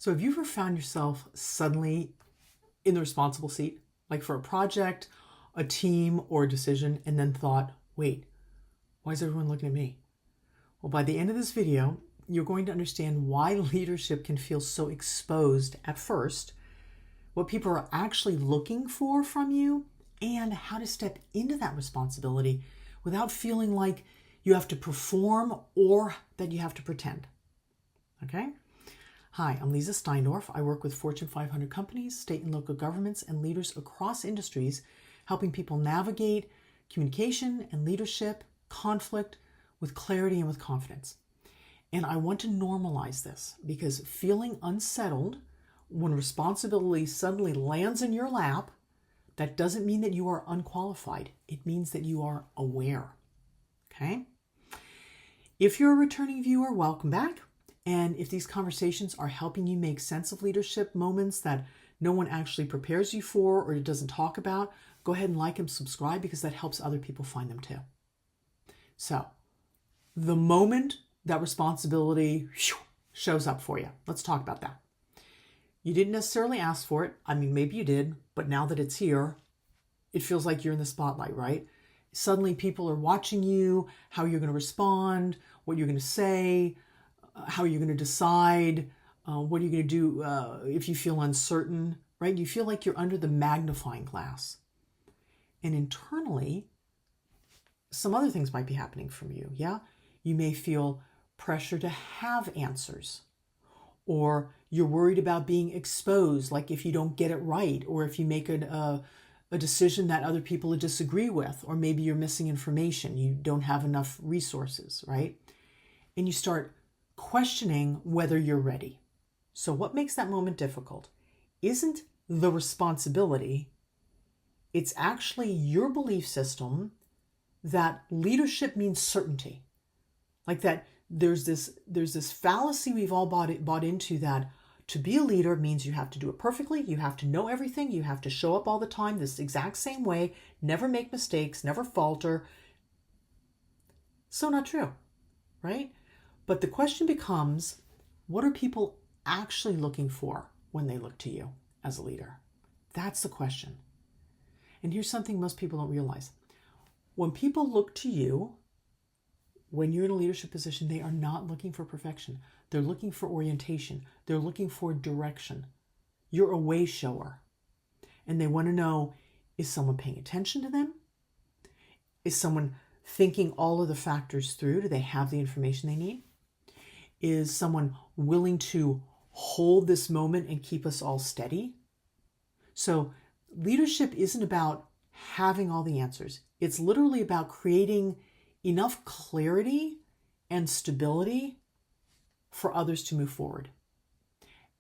So have you ever found yourself suddenly in the responsible seat, like for a project, a team, or a decision, and then thought, wait, why is everyone looking at me? Well, by the end of this video, you're going to understand why leadership can feel so exposed at first, what people are actually looking for from you, and how to step into that responsibility without feeling like you have to perform or that you have to pretend. Okay? Hi, I'm Leezá Steinorf. I work with Fortune 500 companies, state and local governments, and leaders across industries, helping people navigate communication and leadership, conflict with clarity and with confidence. And I want to normalize this because feeling unsettled when responsibility suddenly lands in your lap, that doesn't mean that you are unqualified. It means that you are aware. Okay? If you're a returning viewer, welcome back. And if these conversations are helping you make sense of leadership moments that no one actually prepares you for or doesn't talk about, go ahead and like and subscribe because that helps other people find them too. So, the moment that responsibility shows up for you, let's talk about that. You didn't necessarily ask for it. I mean, maybe you did, but now that it's here, it feels like you're in the spotlight, right? Suddenly people are watching you, how you're going to respond, what you're going to say, how you're going to decide, what are you going to do if you feel uncertain, right? You feel like you're under the magnifying glass. And internally, some other things might be happening from you, yeah? You may feel pressure to have answers, or you're worried about being exposed, like if you don't get it right, or if you make a decision that other people disagree with, or maybe you're missing information, you don't have enough resources, right? And you start questioning whether you're ready. So what makes that moment difficult isn't the responsibility, it's actually your belief system that leadership means certainty. Like that there's this fallacy we've all bought into that to be a leader means you have to do it perfectly, you have to know everything, you have to show up all the time this exact same way, never make mistakes, never falter. So not true, right? But the question becomes, what are people actually looking for when they look to you as a leader? That's the question. And here's something most people don't realize. When people look to you, when you're in a leadership position, they are not looking for perfection. They're looking for orientation. They're looking for direction. You're a way shower. And they want to know, is someone paying attention to them? Is someone thinking all of the factors through? Do they have the information they need? Is someone willing to hold this moment and keep us all steady? So leadership isn't about having all the answers. It's literally about creating enough clarity and stability for others to move forward.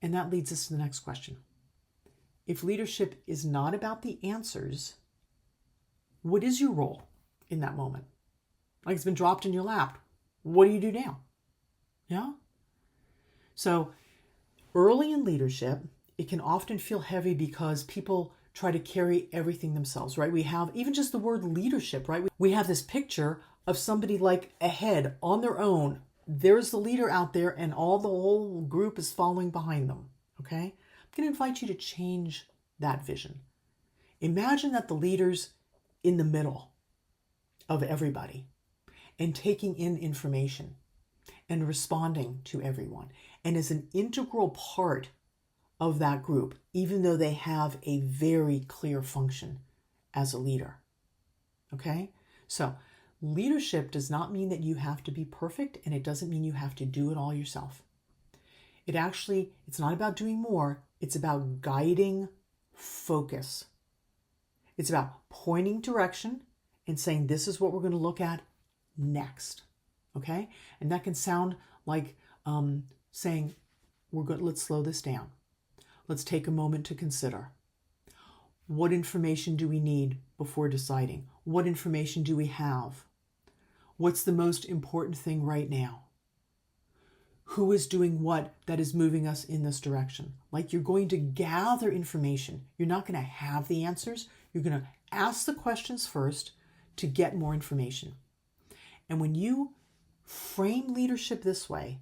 And that leads us to the next question. If leadership is not about the answers, what is your role in that moment? Like it's been dropped in your lap. What do you do now? Yeah? So early in leadership, it can often feel heavy because people try to carry everything themselves, right? We have even just the word leadership, right? We have this picture of somebody like ahead on their own. There's the leader out there and the whole group is following behind them, okay? I'm going to invite you to change that vision. Imagine that the leader's in the middle of everybody and taking in information and responding to everyone and is an integral part of that group, even though they have a very clear function as a leader, okay? So leadership does not mean that you have to be perfect, and it doesn't mean you have to do it all yourself. It's not about doing more. It's about guiding focus. It's about pointing direction and saying, this is what we're going to look at next. Okay? And that can sound like saying, let's slow this down. Let's take a moment to consider. What information do we need before deciding? What information do we have? What's the most important thing right now? Who is doing what that is moving us in this direction? Like you're going to gather information. You're not going to have the answers. You're going to ask the questions first to get more information. And when you frame leadership this way,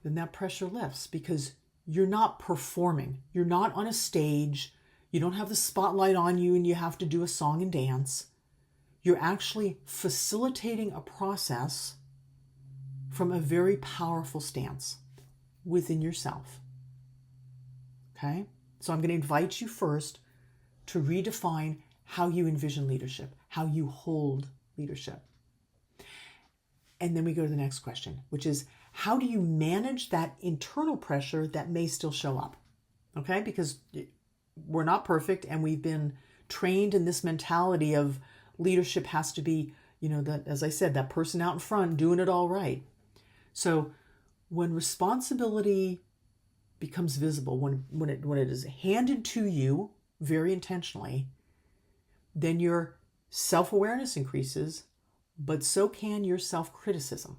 then that pressure lifts because you're not performing. You're not on a stage. You don't have the spotlight on you and you have to do a song and dance. You're actually facilitating a process from a very powerful stance within yourself. Okay? So I'm going to invite you first to redefine how you envision leadership, how you hold leadership. And then we go to the next question, which is how do you manage that internal pressure that may still show up? Okay? Because we're not perfect and we've been trained in this mentality of leadership has to be, that, as I said, that person out in front doing it all right. So when responsibility becomes visible, when it is handed to you very intentionally, then your self-awareness increases, but so can your self-criticism.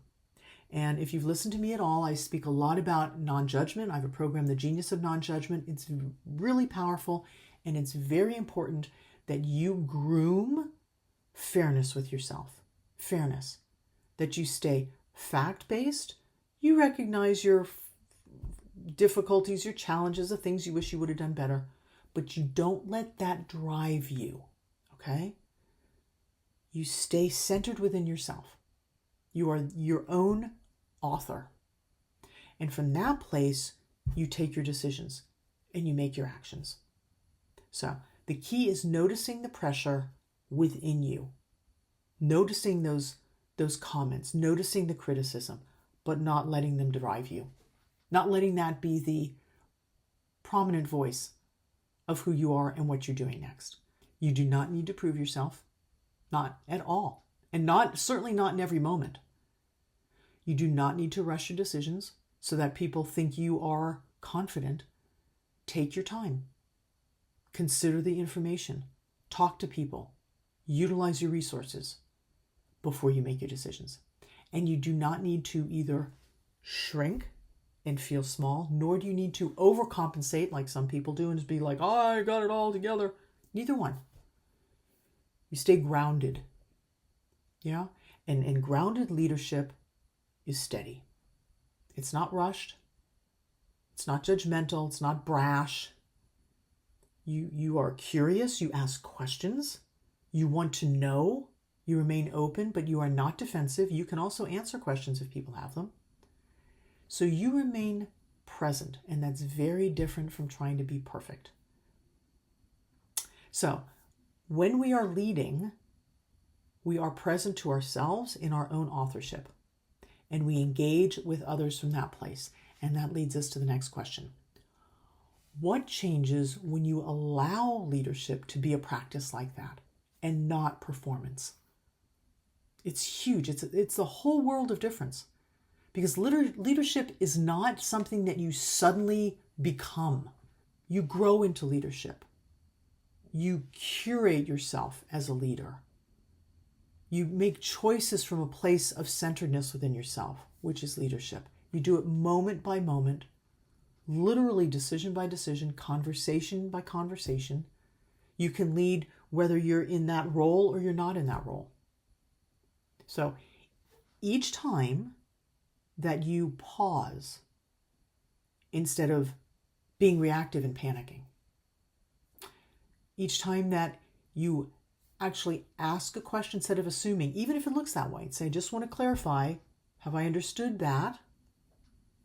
And if you've listened to me at all, I speak a lot about non-judgment. I have a program, The Genius of Non-Judgment. It's really powerful, and it's very important that you groom fairness with yourself. Fairness. That you stay fact-based. You recognize your difficulties, your challenges, the things you wish you would have done better, but you don't let that drive you, okay? You stay centered within yourself. You are your own author. And from that place, you take your decisions and you make your actions. So the key is noticing the pressure within you, noticing those comments, noticing the criticism, but not letting them drive you, not letting that be the prominent voice of who you are and what you're doing next. You do not need to prove yourself, not at all, and certainly not in every moment. You do not need to rush your decisions so that people think you are confident. Take your time. Consider the information. Talk to people. Utilize your resources before you make your decisions. And you do not need to either shrink and feel small, nor do you need to overcompensate like some people do and just be like, oh, I got it all together. Neither one. You stay grounded. Yeah? And grounded leadership is steady. It's not rushed. It's not judgmental. It's not brash. You are curious. You ask questions. You want to know. You remain open, but you are not defensive. You can also answer questions if people have them. So you remain present, and that's very different from trying to be perfect. So when we are leading, we are present to ourselves in our own authorship, and we engage with others from that place. And that leads us to the next question. What changes when you allow leadership to be a practice like that and not performance? It's huge. It's a whole world of difference. Because leadership is not something that you suddenly become. You grow into leadership. You curate yourself as a leader. You make choices from a place of centeredness within yourself, which is leadership. You do it moment by moment, literally decision by decision, conversation by conversation. You can lead whether you're in that role or you're not in that role. So each time that you pause instead of being reactive and panicking, each time that you actually ask a question instead of assuming, even if it looks that way, say, just want to clarify, have I understood that?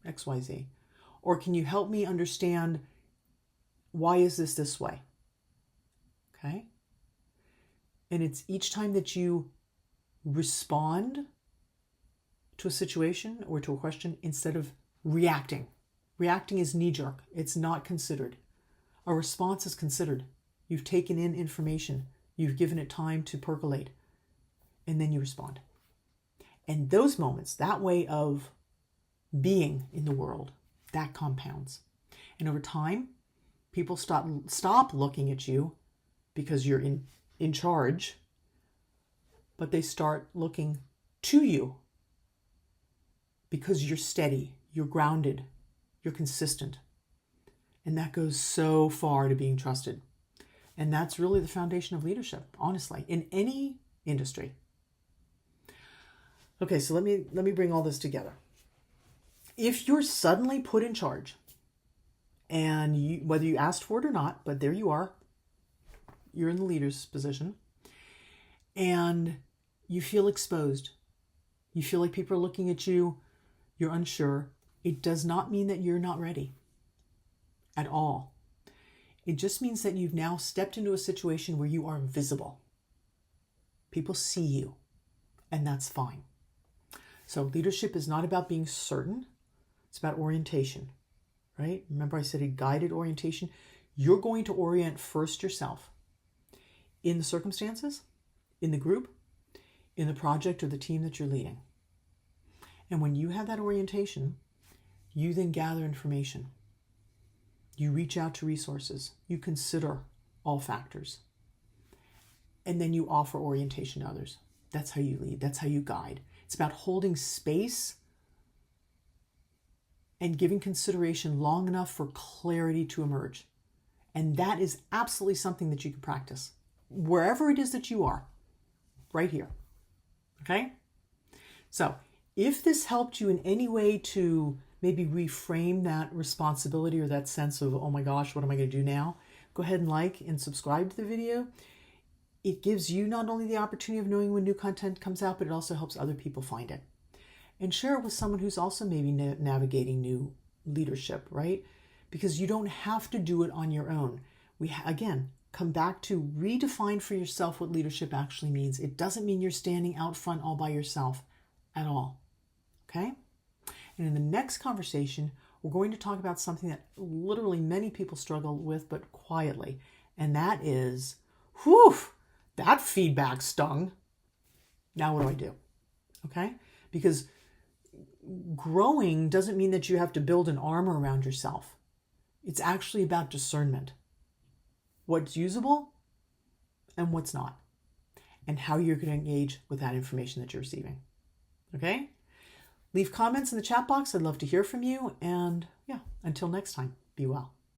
XYZ. Or can you help me understand why is this way? Okay? And it's each time that you respond to a situation or to a question instead of reacting. Reacting is knee-jerk. It's not considered. A response is considered. You've taken in information. You've given it time to percolate. And then you respond. And those moments, that way of being in the world, that compounds. And over time, people stop looking at you because you're in charge, but they start looking to you because you're steady, you're grounded, you're consistent. And that goes so far to being trusted. And that's really the foundation of leadership, honestly, in any industry. Okay, so let me bring all this together. If you're suddenly put in charge, and whether you asked for it or not, but there you are, you're in the leader's position, and you feel exposed, you feel like people are looking at you, you're unsure, it does not mean that you're not ready at all. It just means that you've now stepped into a situation where you are visible. People see you, and that's fine. So leadership is not about being certain. It's about orientation, right? Remember I said a guided orientation. You're going to orient first yourself in the circumstances, in the group, in the project or the team that you're leading. And when you have that orientation, you then gather information. You reach out to resources. You consider all factors. And then you offer orientation to others. That's how you lead. That's how you guide. It's about holding space and giving consideration long enough for clarity to emerge. And that is absolutely something that you can practice wherever it is that you are, right here. Okay? So if this helped you in any way to maybe reframe that responsibility or that sense of, oh my gosh, what am I going to do now? Go ahead and like and subscribe to the video. It gives you not only the opportunity of knowing when new content comes out, but it also helps other people find it. And share it with someone who's also maybe navigating new leadership, right? Because you don't have to do it on your own. Again, come back to redefine for yourself what leadership actually means. It doesn't mean you're standing out front all by yourself at all, okay? And in the next conversation, we're going to talk about something that literally many people struggle with, but quietly. And that is, whew, that feedback stung. Now what do I do? Okay? Because growing doesn't mean that you have to build an armor around yourself. It's actually about discernment. What's usable and what's not. And how you're going to engage with that information that you're receiving. Okay? Leave comments in the chat box. I'd love to hear from you. And yeah, until next time, be well.